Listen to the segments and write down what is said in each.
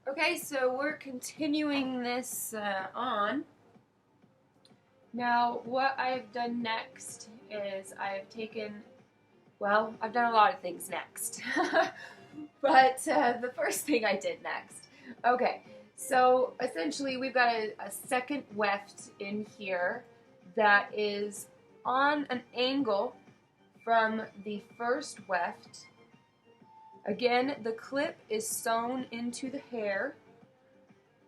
Okay, so we're continuing this on. Now, what I've done next is I've done a lot of things next. But the first thing I did next. Okay, so essentially we've got a second weft in here that is on an angle from the first weft. Again, the clip is sewn into the hair,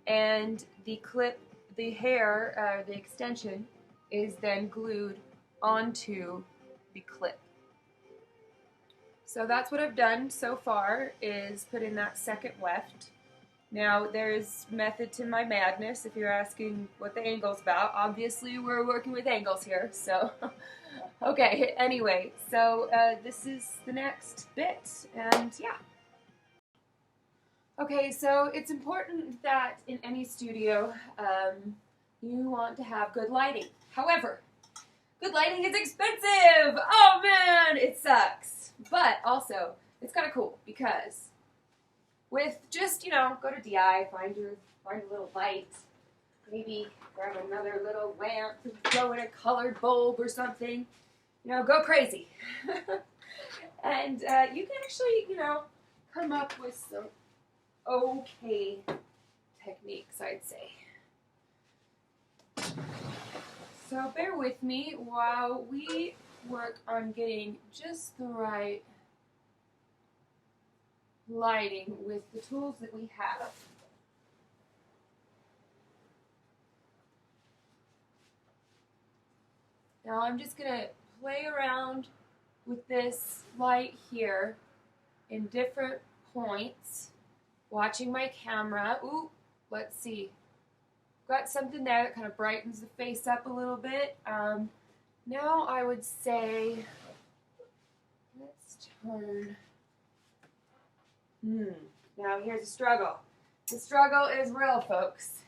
and the extension is then glued onto the clip. So that's what I've done so far, is put in that second weft. Now there's method to my madness if you're asking what the angle's about. Obviously we're working with angles here, so okay, anyway, so this is the next bit, and yeah. Okay, so it's important that in any studio you want to have good lighting. However, good lighting is expensive! Oh man, it sucks! But also, it's kind of cool because with just, go to DI, find a little light, maybe grab another little lamp, throw in a colored bulb or something, go crazy. And you can actually, come up with some okay techniques, I'd say. So bear with me while we work on getting just the right lighting with the tools that we have. Now I'm just going to play around with this light here in different points, watching my camera. Ooh, let's see. Got something there that kind of brightens the face up a little bit. Now I would say, let's turn. Now here's the struggle. The struggle is real, folks.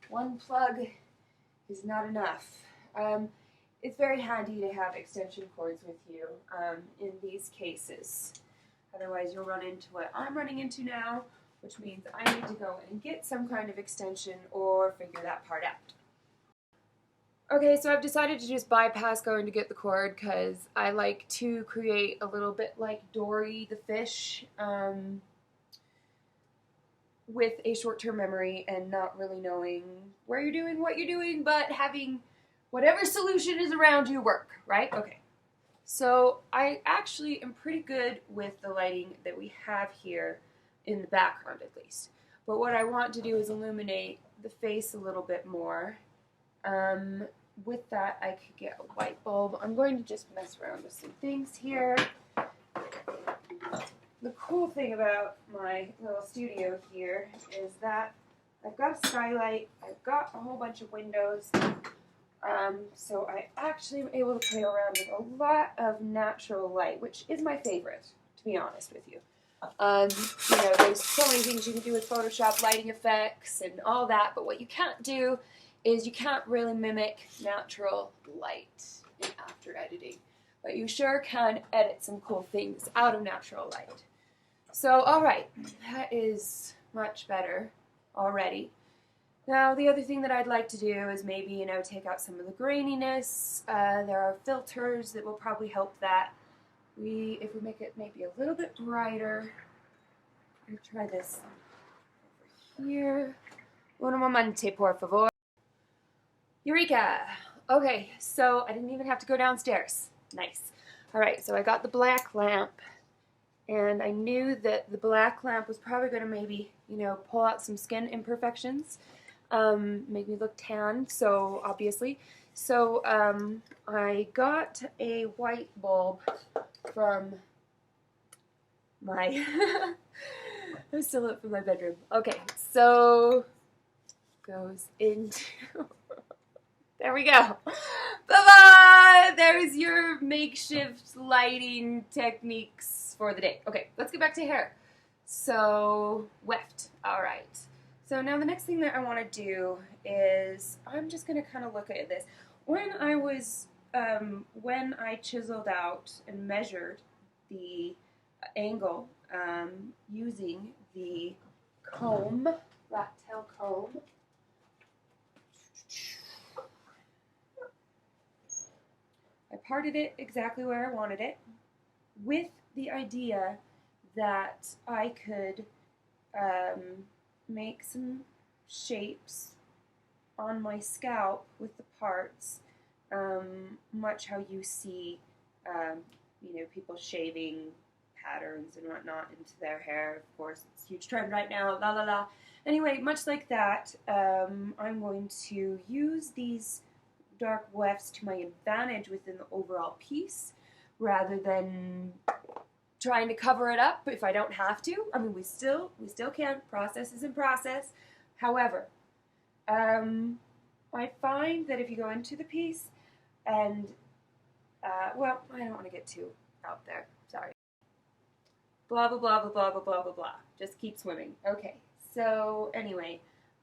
One plug is not enough. It's very handy to have extension cords with you in these cases. Otherwise you'll run into what I'm running into now, which means I need to go and get some kind of extension or figure that part out. Okay, so I've decided to just bypass going to get the cord because I like to create a little bit like Dory the fish with a short-term memory and not really knowing where you're doing, what you're doing, but having whatever solution is around you work, right? Okay. So I actually am pretty good with the lighting that we have here in the background at least. But what I want to do is illuminate the face a little bit more. With that, I could get a white bulb. I'm going to just mess around with some things here. The cool thing about my little studio here is that I've got a skylight, I've got a whole bunch of windows, so I actually am able to play around with a lot of natural light, which is my favorite, to be honest with you. There's so many things you can do with Photoshop, lighting effects, and all that, but what you can't do is you can't really mimic natural light in After Editing. But you sure can edit some cool things out of natural light. So, alright, that is much better already. Now, the other thing that I'd like to do is maybe, take out some of the graininess. There are filters that will probably help that. If we make it maybe a little bit brighter, let me try this over here. Un momento, por favor. Eureka! Okay, so I didn't even have to go downstairs. Nice. Alright, so I got the black lamp, and I knew that the black lamp was probably going to maybe, pull out some skin imperfections, make me look tan, so obviously. So I got a white bulb from my, I'm still up from my bedroom. Okay, so goes into, there we go. Bye-bye! There's your makeshift lighting techniques for the day. Okay, let's get back to hair. So, weft. Alright. So now the next thing that I want to do is, I'm just going to kind of look at this. When I was when I chiseled out and measured the angle using the comb, rat tail comb, I parted it exactly where I wanted it with the idea that I could make some shapes on my scalp with the parts, much how you see, people shaving patterns and whatnot into their hair. Of course, it's a huge trend right now, la la la. Anyway, much like that, I'm going to use these dark wefts to my advantage within the overall piece, rather than trying to cover it up if I don't have to. I mean, we still can. Process is in process. However, I find that if you go into the piece and, well, I don't want to get too out there. Sorry. Blah, blah, blah, blah, blah, blah, blah, blah, blah. Just keep swimming. Okay. So, anyway,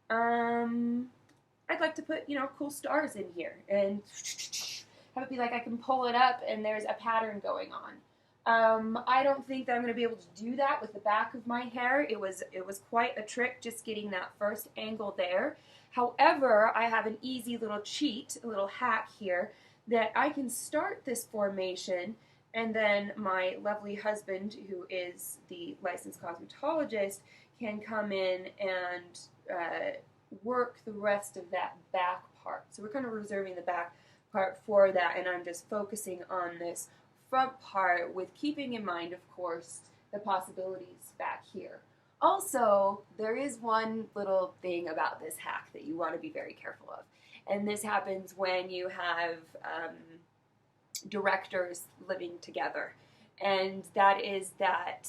I'd like to put, cool stars in here and have it be like I can pull it up and there's a pattern going on. I don't think that I'm going to be able to do that with the back of my hair. It was quite a trick just getting that first angle there. However, I have an easy little cheat, a little hack here, that I can start this formation and then my lovely husband, who is the licensed cosmetologist, can come in and work the rest of that back part. So we're kind of reserving the back part for that, and I'm just focusing on this front part with keeping in mind, of course, the possibilities back here. Also, there is one little thing about this hack that you want to be very careful of, and this happens when you have directors living together, and that is that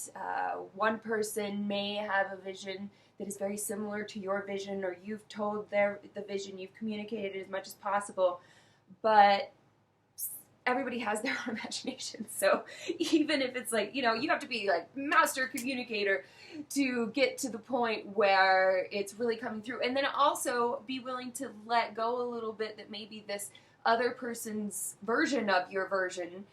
one person may have a vision that is very similar to your vision, or you've told the vision, you've communicated as much as possible, but everybody has their own imagination. So even if it's like, you have to be like master communicator to get to the point where it's really coming through. And then also be willing to let go a little bit that maybe this other person's version of your version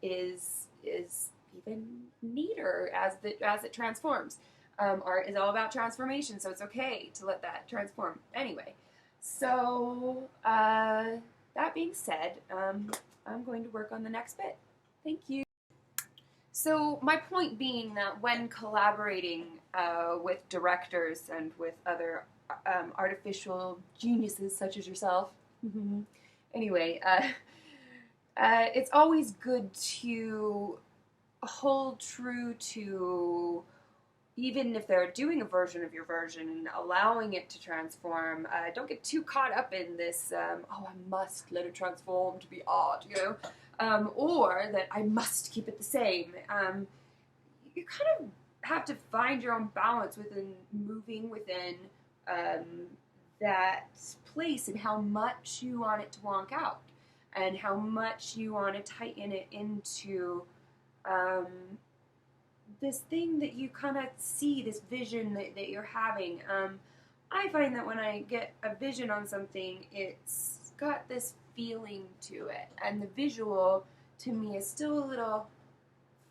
is even neater as it transforms. Art is all about transformation, so it's okay to let that transform. Anyway, so that being said, I'm going to work on the next bit. Thank you. So my point being that when collaborating with directors and with other artificial geniuses such as yourself, anyway, it's always good to hold true to, even if they're doing a version of your version and allowing it to transform, don't get too caught up in this, oh, I must let it transform to be art, or that I must keep it the same. You kind of have to find your own balance within moving within that place and how much you want it to wonk out and how much you want to tighten it into this thing that you kind of see, this vision that you're having. I find that when I get a vision on something, it's got this feeling to it, and the visual to me is still a little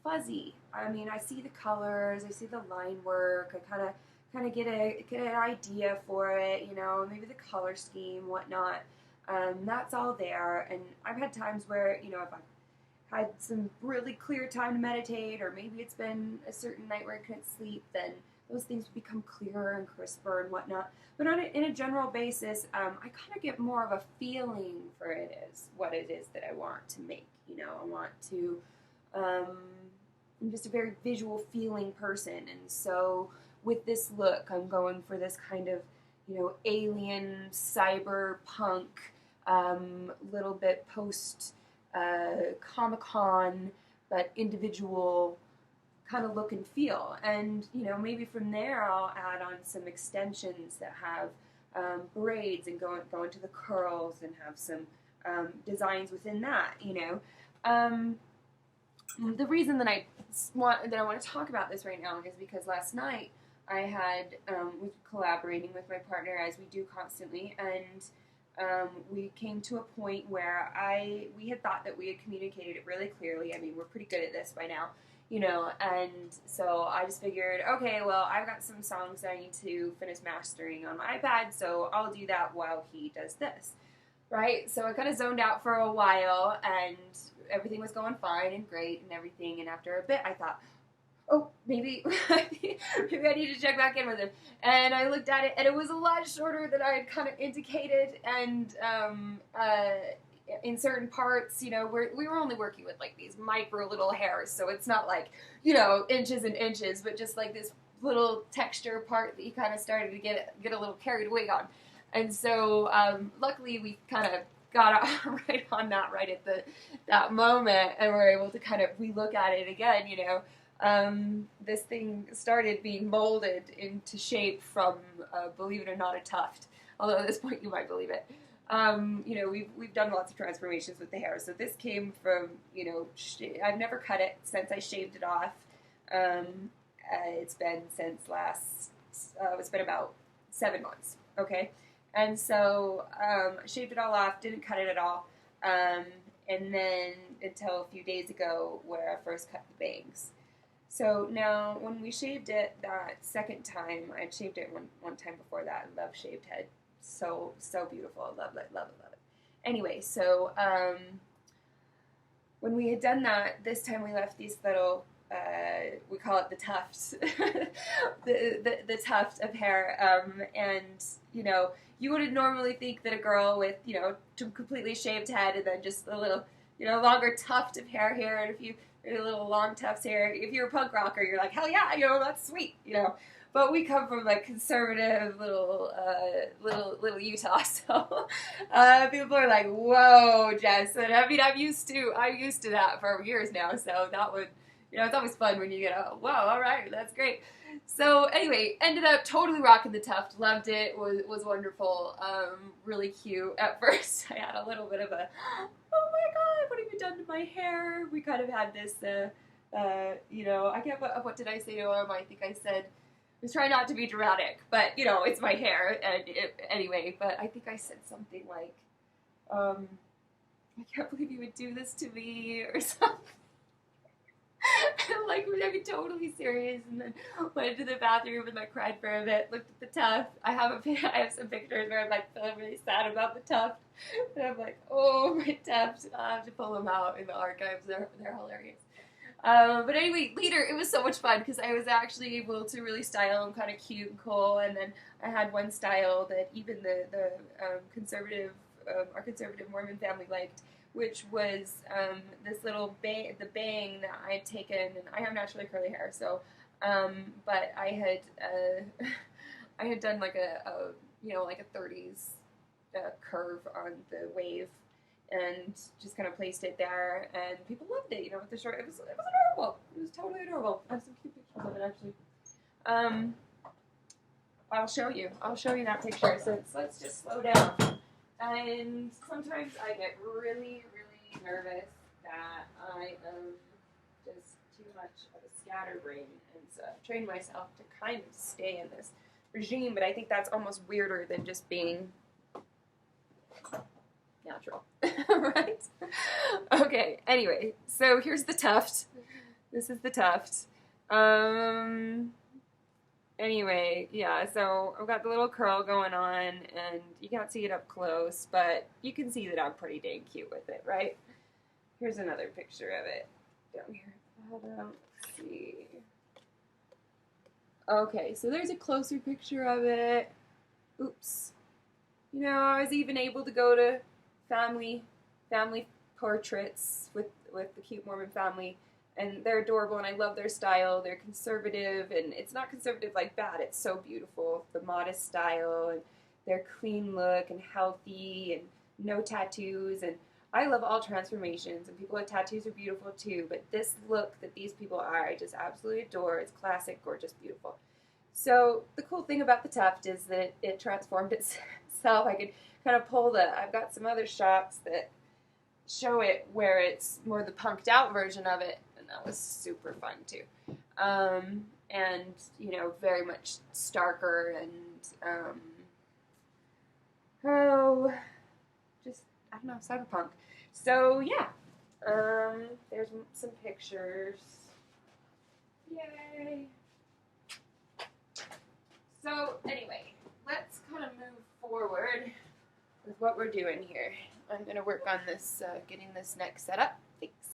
fuzzy. I mean, I see the colors, I see the line work, I kind of get an idea for it, maybe the color scheme, whatnot. That's all there, and I've had times where, if I've had some really clear time to meditate, or maybe it's been a certain night where I couldn't sleep, then those things become clearer and crisper and whatnot. But in a general basis, I kind of get more of a feeling for what it is that I want to make. I want to, I'm just a very visual feeling person, and so with this look, I'm going for this kind of, alien, cyberpunk, little bit post Comic-Con, but individual kind of look and feel. And, maybe from there I'll add on some extensions that have braids and go into the curls and have some designs within that, The reason that I want to talk about this right now is because last night I had, was collaborating with my partner, as we do constantly, and we came to a point where we had thought that we had communicated it really clearly. I mean, we're pretty good at this by now, you know, and so I just figured, okay, well, I've got some songs that I need to finish mastering on my iPad, so I'll do that while he does this, right? So I kind of zoned out for a while, and everything was going fine and great and everything, and after a bit, I thought, oh, maybe maybe I need to check back in with him. And I looked at it, and it was a lot shorter than I had kind of indicated. And in certain parts, you know, we were only working with like these micro little hairs, so it's not like, you know, inches and inches, but just like this little texture part that you kind of started to get a little carried away on. And so luckily we kind of got right on that right at that moment, and we're able to kind of relook at it again, you know. This thing started being molded into shape from, believe it or not, a tuft. Although at this point you might believe it. You know, we've done lots of transformations with the hair. So this came from, you know, I've never cut it since I shaved it off. It's been since it's been about 7 months. Okay, and so I shaved it all off, didn't cut it at all, and then until a few days ago, where I first cut the bangs. So now, when we shaved it that second time, I'd shaved it one time before that. I love shaved head. So beautiful. I love it, love it, love it. Anyway, so when we had done that, this time we left these little, we call it the tufts, the tuft of hair. And, you know, you wouldn't normally think that a girl with, you know, completely shaved head and then just a little, you know, longer tuft of hair here, and a little long tufts here. If you're a punk rocker, you're like, hell yeah, you know, that's sweet, you know. But we come from like conservative little Utah, so people are like, whoa, Jess. And I mean, I'm used to that for years now. So that would, you know, it's always fun when you get a whoa, all right, that's great. So anyway, ended up totally rocking the tuft. Loved it. Was wonderful. Really cute. At first, I had a little bit of a, oh my god, what have you done to my hair? We kind of had this, you know, I can't, what did I say to him? I think I said, I was trying not to be dramatic, but, you know, it's my hair, and anyway, but I think I said something like, I can't believe you would do this to me, or something. Like, I mean, totally serious, and then went into the bathroom and like cried for a bit, looked at the tuft. I have some pictures where I'm like feeling really sad about the tuft, and I'm like, oh, my tuft. I have to pull them out in the archives. They're hilarious. But anyway, later it was so much fun because I was actually able to really style them kind of cute and cool, and then I had one style that even the conservative, our conservative Mormon family liked, which was this little bang, the bang that I had taken, and I have naturally curly hair, so, but I had done like a you know, like a 30s curve on the wave, and just kind of placed it there, and people loved it, you know, with the short, it was adorable, it was totally adorable. I have some cute pictures of it, actually. I'll show you that picture, so let's just slow down. And sometimes I get really, really nervous that I am just too much of a scatterbrain, and so I've trained myself to kind of stay in this regime, but I think that's almost weirder than just being natural, right? Okay, anyway, so here's the tuft. This is the tuft. Anyway, yeah, so I've got the little curl going on, and you can't see it up close, but you can see that I'm pretty dang cute with it, right? Here's another picture of it down here. Let's see. Okay, so there's a closer picture of it. Oops. You know, I was even able to go to family portraits with the cute Mormon family, and they're adorable, and I love their style. They're conservative, and it's not conservative like bad. It's so beautiful, the modest style, and their clean look, and healthy, and no tattoos. And I love all transformations, and people with tattoos are beautiful too, but this look that these people are, I just absolutely adore. It's classic, gorgeous, beautiful. So the cool thing about the tuft is that it transformed itself. I could kind of pull I've got some other shots that show it where it's more the punked out version of it, and that was super fun too. And, you know, very much starker, and, I don't know, cyberpunk. So yeah, there's some pictures. Yay! So anyway, let's kind of move forward with what we're doing here. I'm going to work on this, getting this neck set up.